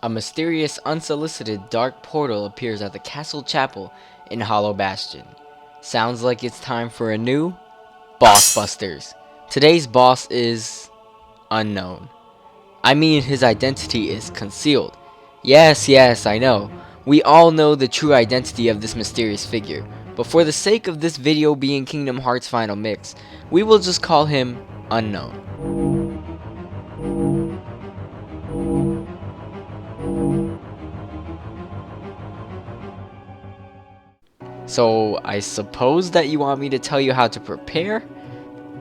A mysterious, unsolicited, dark portal appears at the castle chapel in Hollow Bastion. Sounds like it's time for a new Boss Busters. Today's boss is unknown. I mean, his identity is concealed. Yes, I know. We all know the true identity of this mysterious figure, but for the sake of this video being Kingdom Hearts Final Mix, we will just call him Unknown. So, I suppose that you want me to tell you how to prepare?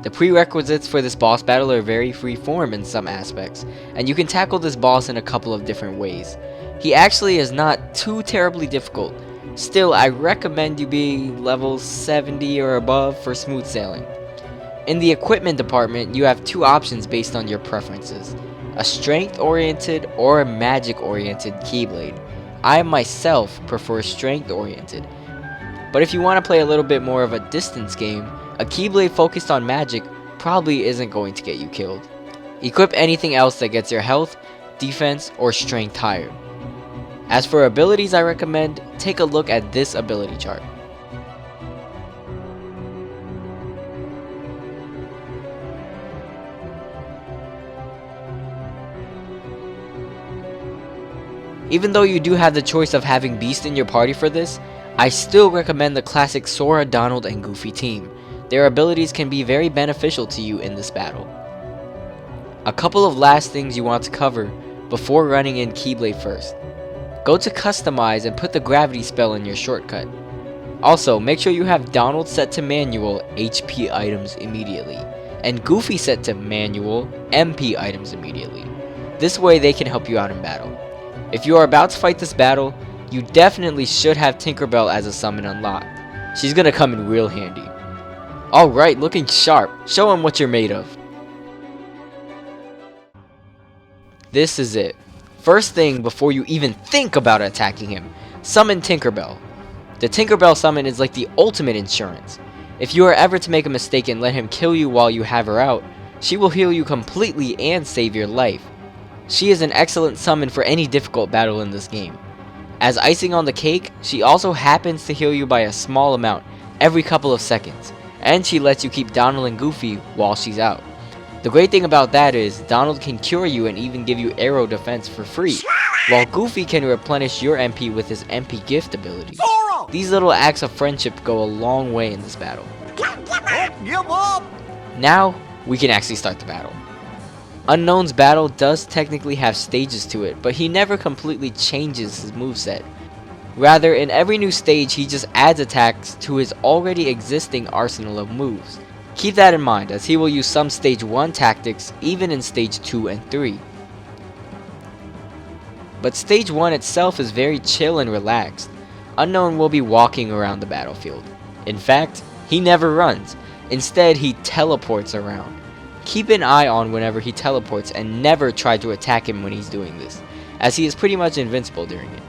The prerequisites for this boss battle are very free-form in some aspects, and you can tackle this boss in a couple of different ways. He actually is not too terribly difficult. Still, I recommend you be level 70 or above for smooth sailing. In the equipment department, you have two options based on your preferences: a strength-oriented or a magic-oriented Keyblade. I myself prefer strength-oriented. But if you want to play a little bit more of a distance game, a Keyblade focused on magic probably isn't going to get you killed. Equip anything else that gets your health, defense, or strength higher. As for abilities, I recommend take a look at this ability chart. Even though you do have the choice of having Beast in your party for this, I still recommend the classic Sora, Donald, and Goofy team. Their abilities can be very beneficial to you in this battle. A couple of last things you want to cover before running in Keyblade first. Go to Customize and put the gravity spell in your shortcut. Also, make sure you have Donald set to manual HP items immediately, and Goofy set to manual MP items immediately. This way they can help you out in battle. If you are about to fight this battle, you definitely should have Tinkerbell as a summon unlocked. She's gonna come in real handy. Alright, looking sharp. Show him what you're made of. This is it. First thing before you even think about attacking him, summon Tinkerbell. The Tinkerbell summon is like the ultimate insurance. If you are ever to make a mistake and let him kill you while you have her out, she will heal you completely and save your life. She is an excellent summon for any difficult battle in this game. As icing on the cake, she also happens to heal you by a small amount every couple of seconds, and she lets you keep Donald and Goofy while she's out. The great thing about that is, Donald can cure you and even give you arrow defense for free, while Goofy can replenish your MP with his MP gift ability. These little acts of friendship go a long way in this battle. Now, we can actually start the battle. Unknown's battle does technically have stages to it, but he never completely changes his moveset. Rather, in every new stage, he just adds attacks to his already existing arsenal of moves. Keep that in mind, as he will use some stage 1 tactics even in stage 2 and 3. But stage 1 itself is very chill and relaxed. Unknown will be walking around the battlefield. In fact, he never runs. Instead, he teleports around. Keep an eye on whenever he teleports and never try to attack him when he's doing this, as he is pretty much invincible during it.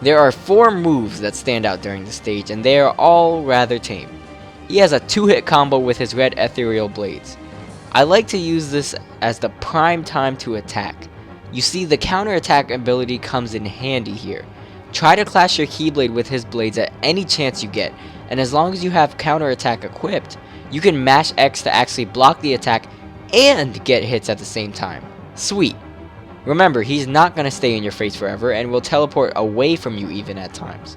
There are 4 moves that stand out during the stage, and they are all rather tame. He has a 2-hit combo with his red ethereal blades. I like to use this as the prime time to attack. You see, the counterattack ability comes in handy here. Try to clash your Keyblade with his blades at any chance you get, and as long as you have counterattack equipped, you can mash X to actually block the attack and get hits at the same time. Sweet. Remember, he's not going to stay in your face forever and will teleport away from you even at times.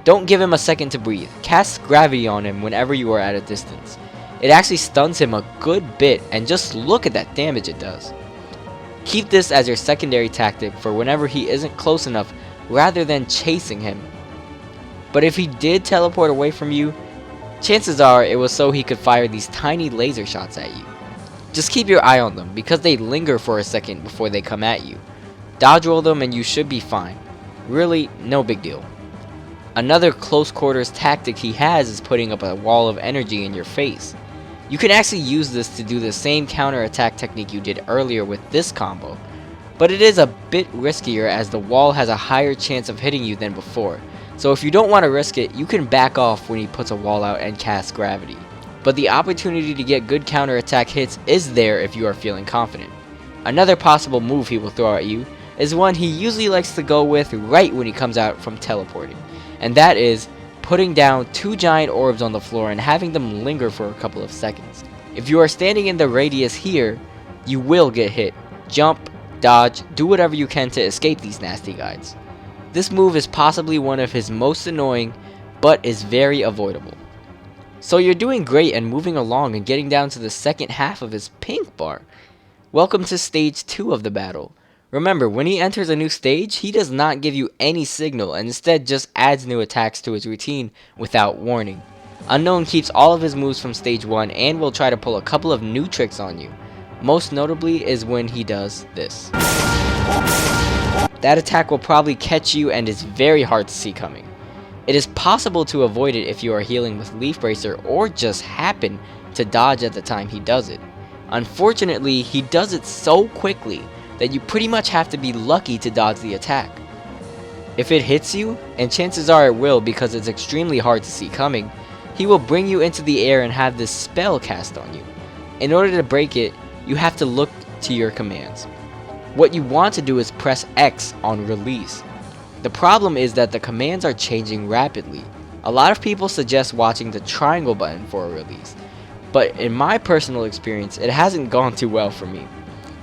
Don't give him a second to breathe. Cast gravity on him whenever you are at a distance. It actually stuns him a good bit, and just look at that damage it does. Keep this as your secondary tactic for whenever he isn't close enough rather than chasing him. But if he did teleport away from you, chances are it was so he could fire these tiny laser shots at you. Just keep your eye on them, because they linger for a second before they come at you. Dodge roll them and you should be fine. Really, no big deal. Another close quarters tactic he has is putting up a wall of energy in your face. You can actually use this to do the same counter attack technique you did earlier with this combo, but it is a bit riskier as the wall has a higher chance of hitting you than before. So if you don't want to risk it, you can back off when he puts a wall out and casts gravity. But the opportunity to get good counterattack hits is there if you are feeling confident. Another possible move he will throw at you is one he usually likes to go with right when he comes out from teleporting, and that is putting down 2 giant orbs on the floor and having them linger for a couple of seconds. If you are standing in the radius here, you will get hit. Jump, dodge, do whatever you can to escape these nasty guys. This move is possibly one of his most annoying, but is very avoidable. So you're doing great and moving along and getting down to the second half of his pink bar. Welcome to stage 2 of the battle. Remember, when he enters a new stage, he does not give you any signal and instead just adds new attacks to his routine without warning. Unknown keeps all of his moves from stage 1 and will try to pull a couple of new tricks on you. Most notably is when he does this. That attack will probably catch you and is very hard to see coming. It is possible to avoid it if you are healing with Leaf Bracer or just happen to dodge at the time he does it. Unfortunately, he does it so quickly that you pretty much have to be lucky to dodge the attack. If it hits you, and chances are it will because it's extremely hard to see coming, he will bring you into the air and have this spell cast on you. In order to break it, you have to look to your commands. What you want to do is press X on release. The problem is that the commands are changing rapidly. A lot of people suggest watching the triangle button for a release, but in my personal experience, it hasn't gone too well for me.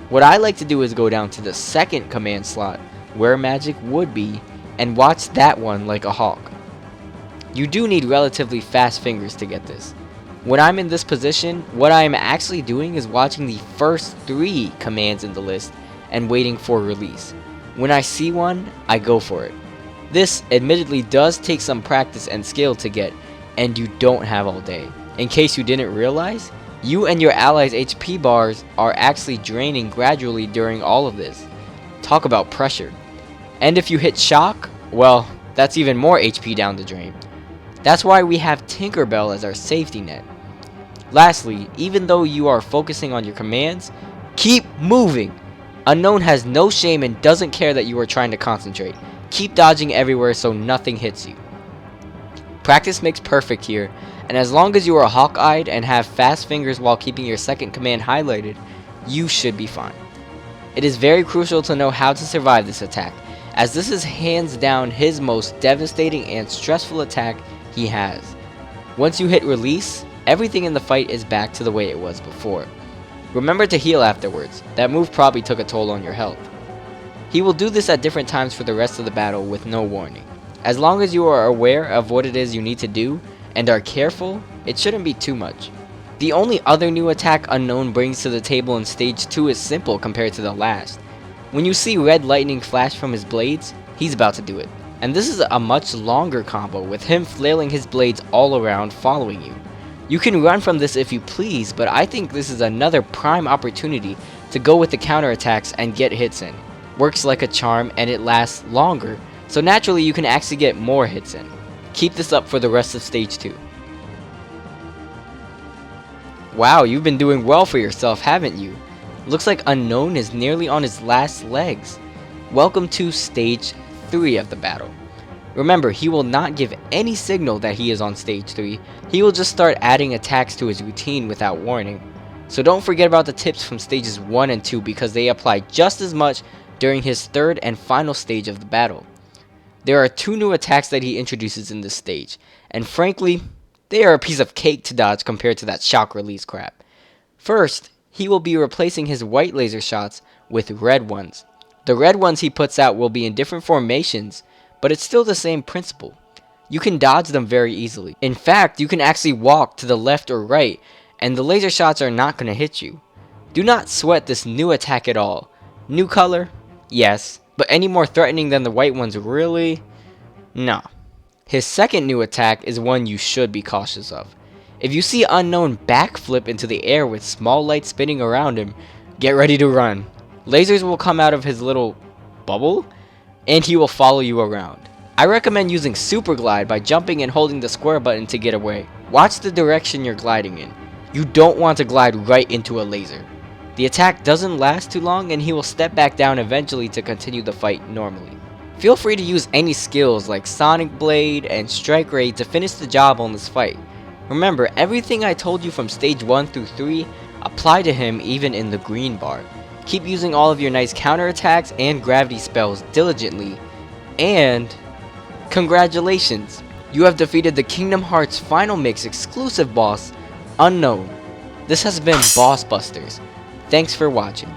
What I like to do is go down to the second command slot, where magic would be, and watch that one like a hawk. You do need relatively fast fingers to get this. When I'm in this position, what I am actually doing is watching the first 3 commands in the list and waiting for release. When I see one, I go for it. This admittedly does take some practice and skill to get, and you don't have all day. In case you didn't realize, you and your allies' HP bars are actually draining gradually during all of this. Talk about pressure. And if you hit shock, well, that's even more HP down the drain. That's why we have Tinkerbell as our safety net. Lastly, even though you are focusing on your commands, keep moving! Unknown has no shame and doesn't care that you are trying to concentrate. Keep dodging everywhere so nothing hits you. Practice makes perfect here, and as long as you are hawk-eyed and have fast fingers while keeping your second command highlighted, you should be fine. It is very crucial to know how to survive this attack, as this is hands down his most devastating and stressful attack he has. Once you hit release, everything in the fight is back to the way it was before. Remember to heal afterwards. That move probably took a toll on your health. He will do this at different times for the rest of the battle with no warning. As long as you are aware of what it is you need to do and are careful, it shouldn't be too much. The only other new attack Unknown brings to the table in stage 2 is simple compared to the last. When you see red lightning flash from his blades, he's about to do it. And this is a much longer combo with him flailing his blades all around following you. You can run from this if you please, but I think this is another prime opportunity to go with the counterattacks and get hits in. Works like a charm and it lasts longer, so naturally you can actually get more hits in. Keep this up for the rest of stage 2. Wow, you've been doing well for yourself, haven't you? Looks like Unknown is nearly on his last legs. Welcome to stage 3 of the battle. Remember, he will not give any signal that he is on stage 3. He will just start adding attacks to his routine without warning. So don't forget about the tips from stages 1 and 2 because they apply just as much during his third and final stage of the battle. There are 2 new attacks that he introduces in this stage, and frankly, they are a piece of cake to dodge compared to that shock release crap. First, he will be replacing his white laser shots with red ones. The red ones he puts out will be in different formations, but it's still the same principle. You can dodge them very easily. In fact, you can actually walk to the left or right, and the laser shots are not going to hit you. Do not sweat this new attack at all. New color? Yes. But any more threatening than the white ones really? No. His second new attack is one you should be cautious of. If you see Unknown backflip into the air with small lights spinning around him, get ready to run. Lasers will come out of his little bubble, and he will follow you around. I recommend using Super Glide by jumping and holding the square button to get away. Watch the direction you're gliding in. You don't want to glide right into a laser. The attack doesn't last too long and he will step back down eventually to continue the fight normally. Feel free to use any skills like Sonic Blade and Strike Raid to finish the job on this fight. Remember, everything I told you from stage 1 through 3 apply to him even in the green bar. Keep using all of your nice counterattacks and gravity spells diligently, and congratulations! You have defeated the Kingdom Hearts Final Mix exclusive boss, Unknown. This has been Boss Busters. Thanks for watching.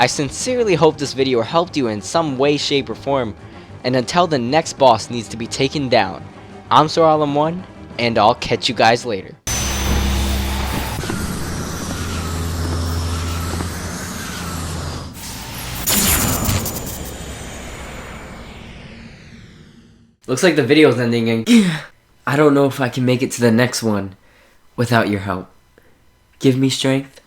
I sincerely hope this video helped you in some way, shape, or form, and until the next boss needs to be taken down, I'm SirAllam1, and I'll catch you guys later. Looks like the video's ending and I don't know if I can make it to the next one without your help. Give me strength.